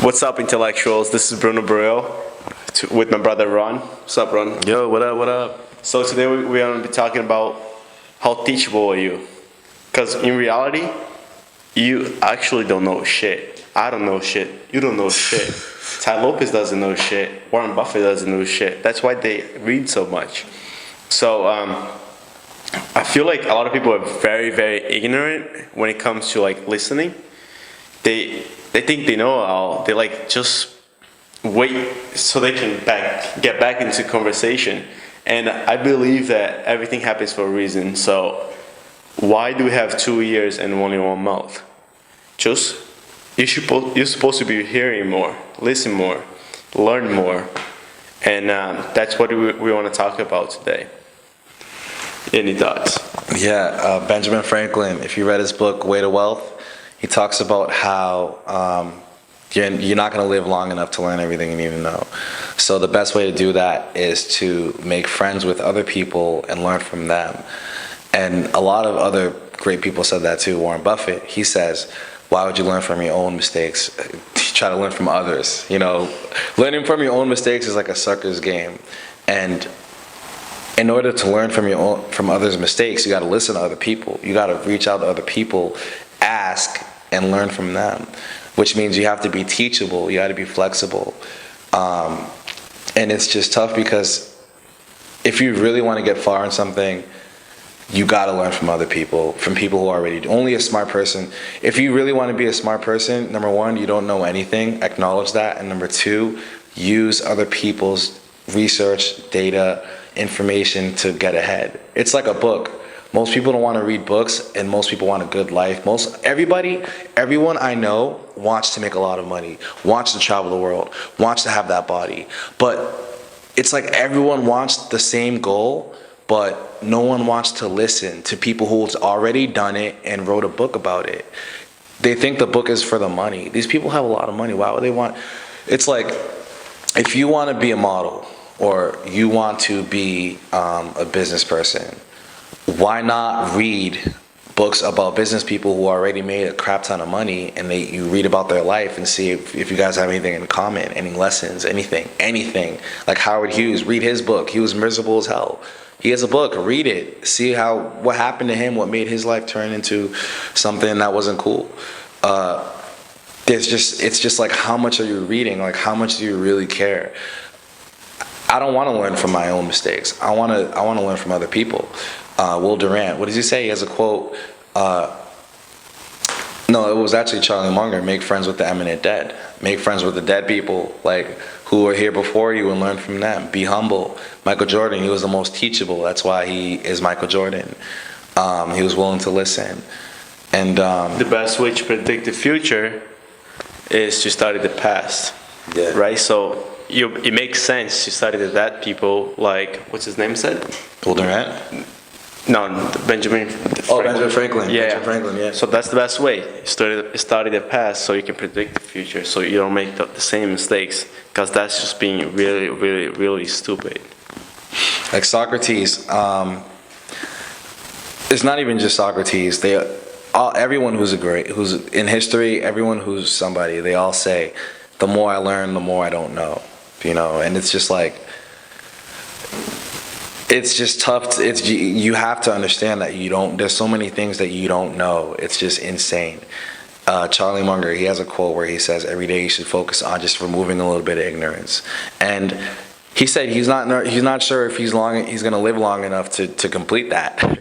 What's up, intellectuals? This is Bruno with my brother Ron. What's up, Ron? Yo, what up, what up? So today we're going to be talking about how teachable are you? Because in reality, you actually don't know shit. I don't know shit. You don't know shit. Ty Lopez doesn't know shit. Warren Buffett doesn't know shit. That's why they read so much. So I feel like a lot of people are very, very ignorant when it comes to like listening. They think they know all. They like just wait so they can get back into conversation. And I believe that everything happens for a reason. So why do we have 2 ears and only one mouth? Just you're supposed to be hearing more, listen more, learn more, and that's what we want to talk about today. Any thoughts? Yeah, Benjamin Franklin, if you read his book, Way to Wealth, he talks about how you're not going to live long enough to learn everything you need to know. So the best way to do that is to make friends with other people and learn from them. And a lot of other great people said that too. Warren Buffett, he says, why would you learn from your own mistakes? Try to learn from others. You know, learning from your own mistakes is like a sucker's game. And in order to learn from others' mistakes, you got to listen to other people. You got to reach out to other people, ask, and learn from them. Which means you have to be teachable. You got to be flexible. And it's just tough because if you really want to get far in something, you got to learn from other people, from people who are already only a smart person. If you really want to be a smart person, number one, you don't know anything. Acknowledge that. And number two, use other people's research, data, information to get ahead. It's like a book. Most people don't want to read books, and most people want a good life. Everyone I know wants to make a lot of money, wants to travel the world, wants to have that body. But it's like everyone wants the same goal, but no one wants to listen to people who've already done it and wrote a book about it. They think the book is for the money. These people have a lot of money. Why would they want? It's like if you want to be a model or you want to be a business person, why not read books about business people who already made a crap ton of money, and you read about their life and see if you guys have anything in common, any lessons, anything. Like Howard Hughes, read his book. He was miserable as hell. He has a book, read it. See what happened to him, what made his life turn into something that wasn't cool. It's just like, how much are you reading? Like, how much do you really care? I don't want to learn from my own mistakes. I want to learn from other people. Will Durant, what does he say? He has a quote. No, it was actually Charlie Munger. Make friends with the eminent dead. Make friends with the dead people, like who were here before you, and learn from them. Be humble. Michael Jordan, he was the most teachable. That's why he is Michael Jordan. He was willing to listen. And the best way to predict the future is to study the past. Yeah. Right? So it makes sense to study the dead people, like what's his name said? Will Durant? No, Benjamin Franklin. Benjamin Franklin. Yeah. Benjamin Franklin, yeah. So that's the best way. Study the past so you can predict the future, so you don't make the same mistakes, because that's just being really, really, really stupid. Like Socrates, it's not even just Socrates. Everyone who's in history, everyone who's somebody, they all say, the more I learn, the more I don't know. You know, and it's just like, it's just tough. You have to understand that there's so many things that you don't know. It's just insane. Charlie Munger, he has a quote where he says, every day you should focus on just removing a little bit of ignorance. And he said he's not sure if he's going to live long enough to complete that.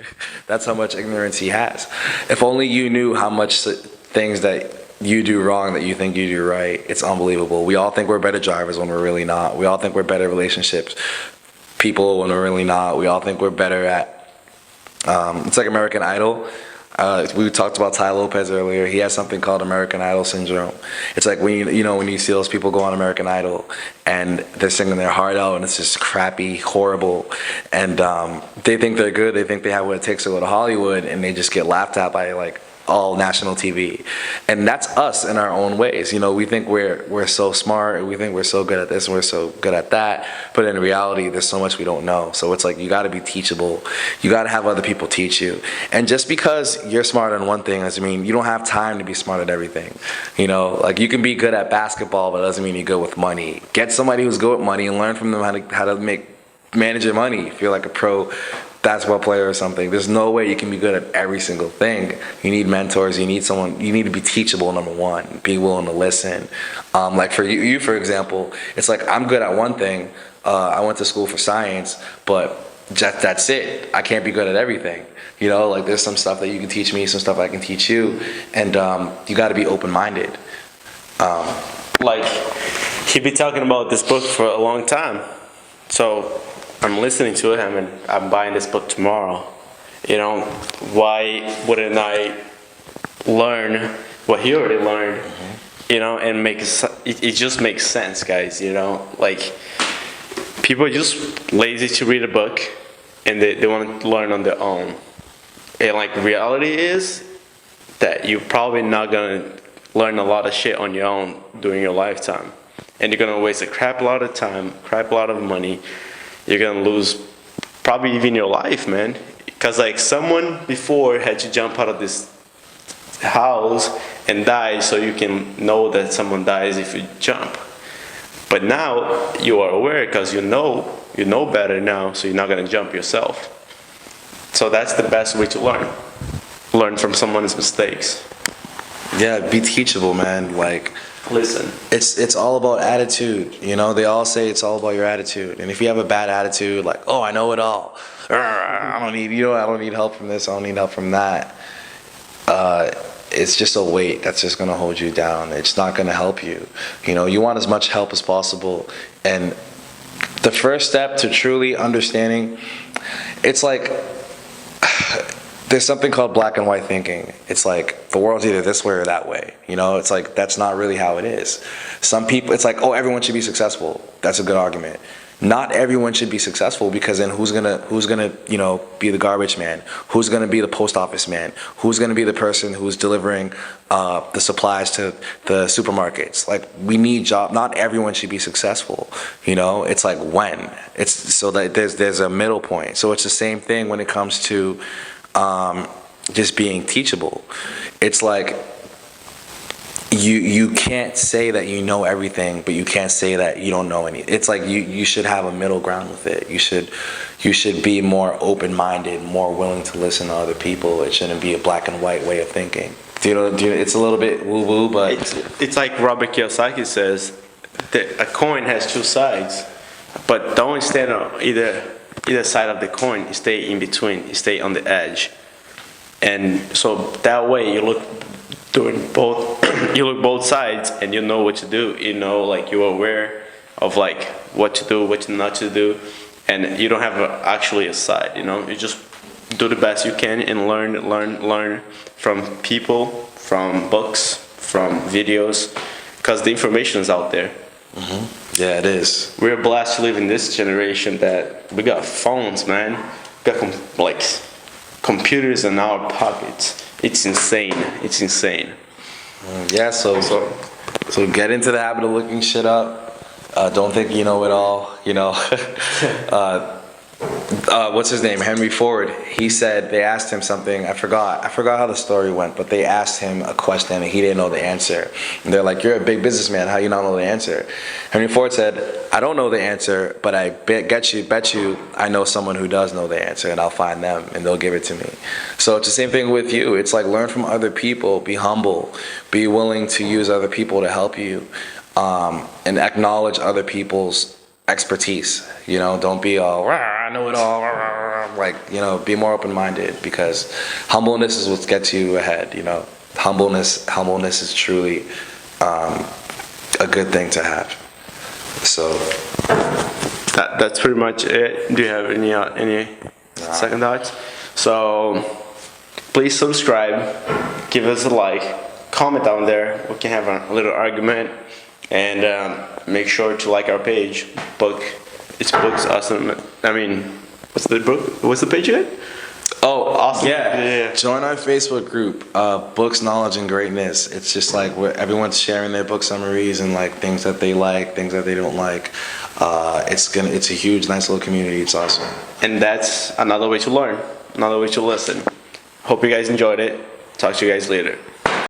That's how much ignorance he has. If only you knew how much things that you do wrong that you think you do right. It's unbelievable. We all think we're better drivers when we're really not. We all think we're better relationships people when we're really not. We all think we're better at it's like American Idol. We talked about Ty Lopez earlier. He has something called American Idol syndrome. It's like when you see those people go on American Idol and they're singing their heart out and it's just crappy, horrible, and they think they're good. They think they have what it takes to go to Hollywood, and they just get laughed at by like all national TV, and that's us in our own ways. You know, we think we're so smart, we think we're so good at this and we're so good at that, but in reality, there's so much we don't know. So it's like you got to be teachable. You got to have other people teach you. And just because you're smart on one thing doesn't mean you don't have time to be smart at everything. You know, like you can be good at basketball, but it doesn't mean you're good with money. Get somebody who's good with money and learn from them how to manage your money. If you're like a pro basketball player or something, there's no way you can be good at every single thing. You need mentors. You need someone. You need to be teachable. Number one, be willing to listen. Like for you, for example, it's like I'm good at one thing. I went to school for science, but that's it. I can't be good at everything. You know, like there's some stuff that you can teach me, some stuff I can teach you, and you got to be open-minded. Like he'd be talking about this book for a long time, so I'm listening to him and I'm buying this book tomorrow. You know, why wouldn't I learn what he already learned? You know, and it just makes sense, guys. You know, like people are just lazy to read a book and they want to learn on their own. And like reality is that you're probably not gonna learn a lot of shit on your own during your lifetime, and you're gonna waste a crap lot of time, crap lot of money. You're gonna lose probably even your life, man. Because like someone before had to jump out of this house and die so you can know that someone dies if you jump. But now you are aware because you know better now, so you're not gonna jump yourself. So that's the best way to learn. Learn from someone's mistakes. Yeah, be teachable, man. Like, listen. It's all about attitude. You know, they all say it's all about your attitude. And if you have a bad attitude, like, oh, I know it all. I don't need help from this. I don't need help from that. It's just a weight that's just gonna hold you down. It's not gonna help you. You know, you want as much help as possible. And the first step to truly understanding, it's like there's something called black and white thinking. It's like the world's either this way or that way. You know, it's like that's not really how it is. Some people, it's like, oh, everyone should be successful. That's a good argument. Not everyone should be successful, because then who's gonna you know, be the garbage man? Who's gonna be the post office man? Who's gonna be the person who's delivering the supplies to the supermarkets? Like, we need job. Not everyone should be successful. You know, it's like when it's so that there's a middle point. So it's the same thing when it comes to just being teachable. It's like you can't say that you know everything, but you can't say that you don't know any. It's like you should have a middle ground with it. You should be more open-minded, more willing to listen to other people. It shouldn't be a black and white way of thinking. It's a little bit woo-woo, but it's like Robert Kiyosaki says that a coin has two sides, but don't stand on either side of the coin. You stay in between. You stay on the edge, and so that way you look doing both. You look both sides, and you know what to do. You know, like you're aware of like what to do, what not to do, and you don't have actually a side. You know, you just do the best you can and learn from people, from books, from videos, because the information is out there. Mm-hmm. Yeah, it is. We're blessed to live in this generation that we got phones, man. We got like computers in our pockets. It's insane. It's insane. Yeah, so get into the habit of looking shit up. Don't think you know it all. You know. What's his name? Henry Ford. He said they asked him something. I forgot how the story went, but they asked him a question and he didn't know the answer. And they're like, "You're a big businessman. How you not know the answer?" Henry Ford said, "I don't know the answer, but I bet you I know someone who does know the answer, and I'll find them and they'll give it to me." So it's the same thing with you. It's like learn from other people. Be humble. Be willing to use other people to help you, and acknowledge other people's expertise. You know, don't be all I know it all. Like, you know, be more open-minded, because humbleness is what gets you ahead. You know, humbleness is truly a good thing to have. So that's pretty much it. Do you have any second thoughts? So please subscribe, give us a like, comment down there. We can have a little argument. And make sure to like our page. It's Books Awesome. I mean, what's the page again? Oh, Awesome. Yeah. Yeah. Join our Facebook group, Books, Knowledge, and Greatness. It's just like where everyone's sharing their book summaries and like things that they like, things that they don't like. It's a huge, nice little community. It's awesome. And that's another way to learn, another way to listen. Hope you guys enjoyed it. Talk to you guys later.